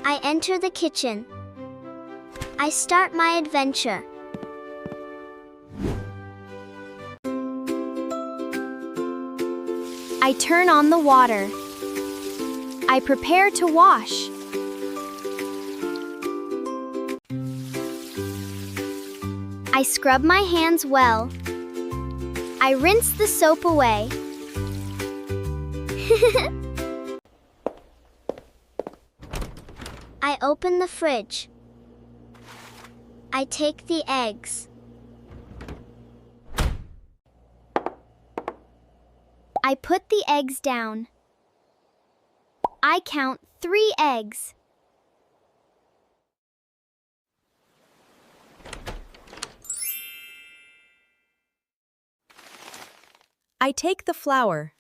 I enter the kitchen. I start my adventure. I turn on the water. I prepare to wash. I scrub my hands well. I rinse the soap away. I open the fridge. I take the eggs. I put the eggs down. I count 3 eggs. I take the flour.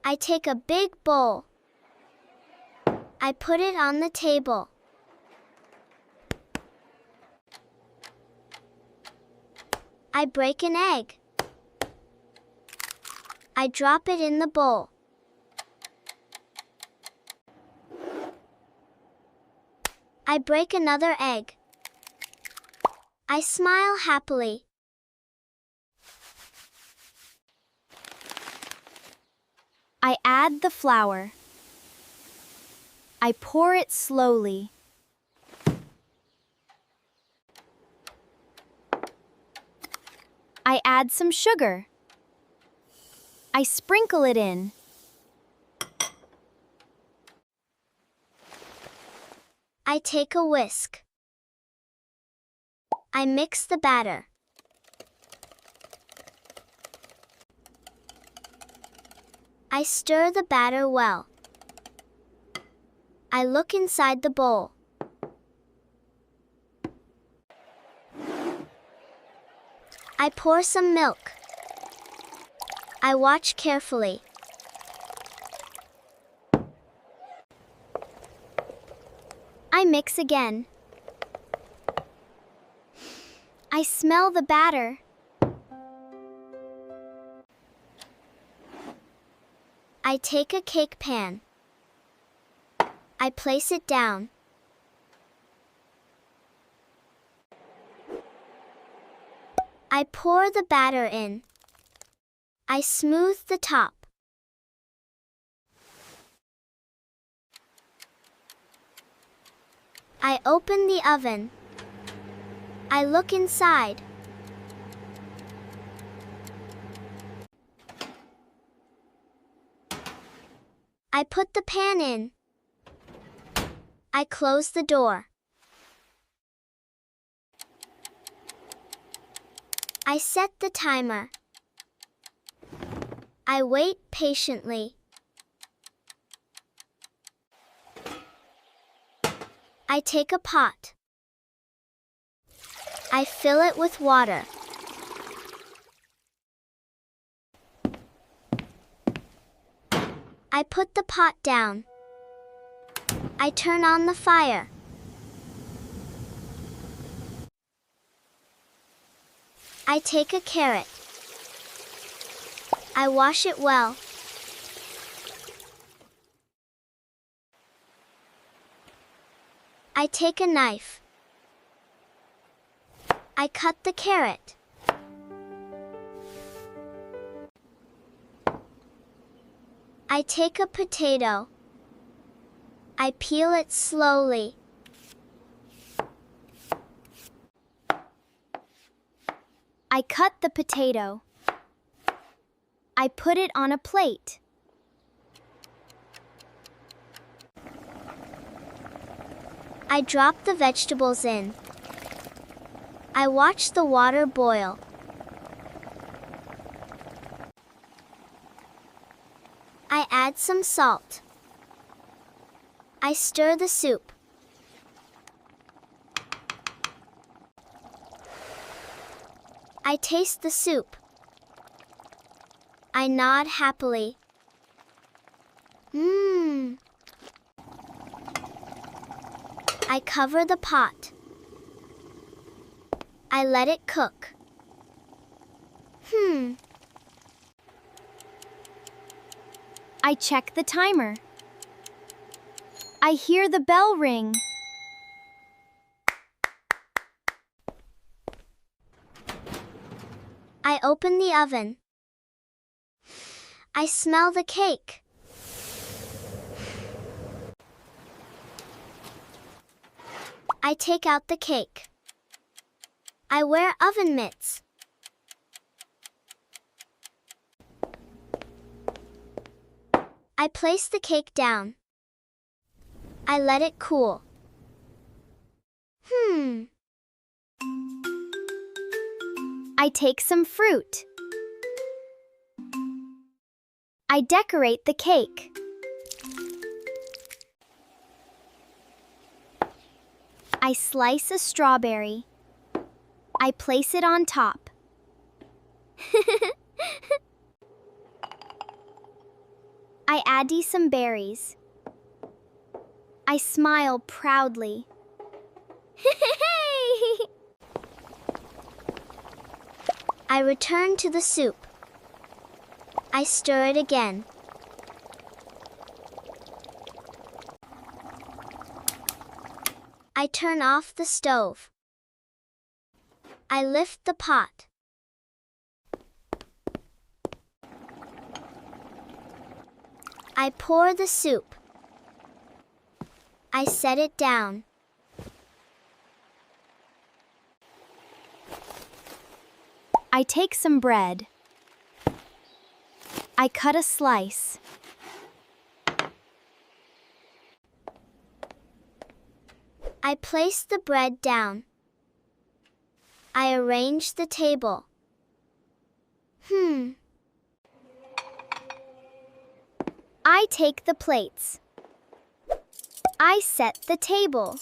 I take a big bowl. I put it on the table. I break an egg. I drop it in the bowl. I break another egg. I smile happily. I add the flour. I pour it slowly. I add some sugar. I sprinkle it in. I take a whisk. I mix the batter. I stir the batter well. I look inside the bowl. I pour some milk. I watch carefully. I mix again. I smell the batter. I take a cake pan. I place it down. I pour the batter in. I smooth the top. I open the oven. I look inside. I put the pan in. I close the door. I set the timer. I wait patiently. I take a pot. I fill it with water. I put the pot down. I turn on the fire. I take a carrot. I wash it well. I take a knife. I cut the carrot. I take a potato. I peel it slowly. I cut the potato. I put it on a plate. I drop the vegetables in. I watch the water boil. I add some salt. I stir the soup. I taste the soup. I nod happily. Mmm. I cover the pot. I let it cook. I check the timer. I hear the bell ring. I open the oven. I smell the cake. I take out the cake. I wear oven mitts. I place the cake down. I let it cool. I take some fruit. I decorate the cake. I slice a strawberry. I place it on top. I add some berries. I smile proudly. I return to the soup. I stir it again. I turn off the stove. I lift the pot. I pour the soup. I set it down. I take some bread. I cut a slice. I place the bread down. I arrange the table. I take the plates. I set the table.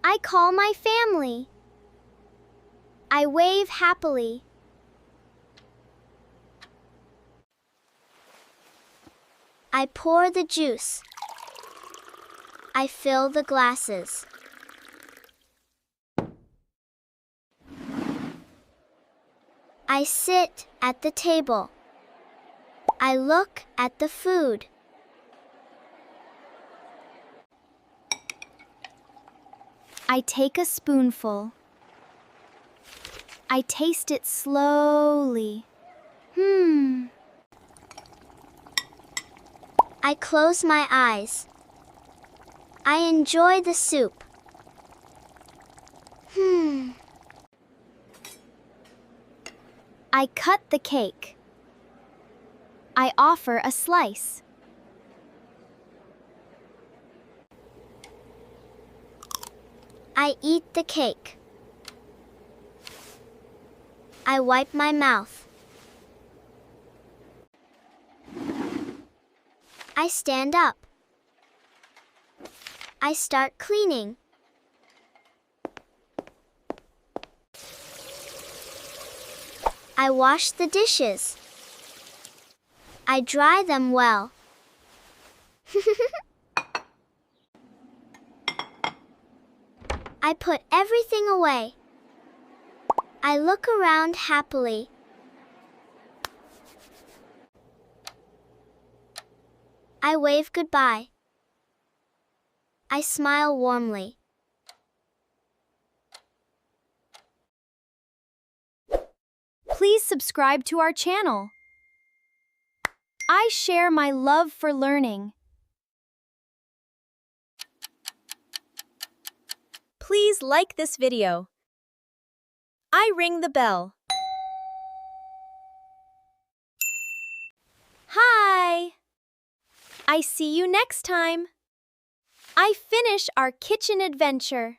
I call my family. I wave happily. I pour the juice. I fill the glasses. I sit at the table. I look at the food. I take a spoonful. I taste it slowly. I close my eyes. I enjoy the soup. I cut the cake. I offer a slice. I eat the cake. I wipe my mouth. I stand up. I start cleaning. I wash the dishes. I dry them well. I put everything away. I look around happily. I wave goodbye. I smile warmly. Please subscribe to our channel. I share my love for learning. Please like this video. I ring the bell. Hi! I see you next time. I finish our kitchen adventure.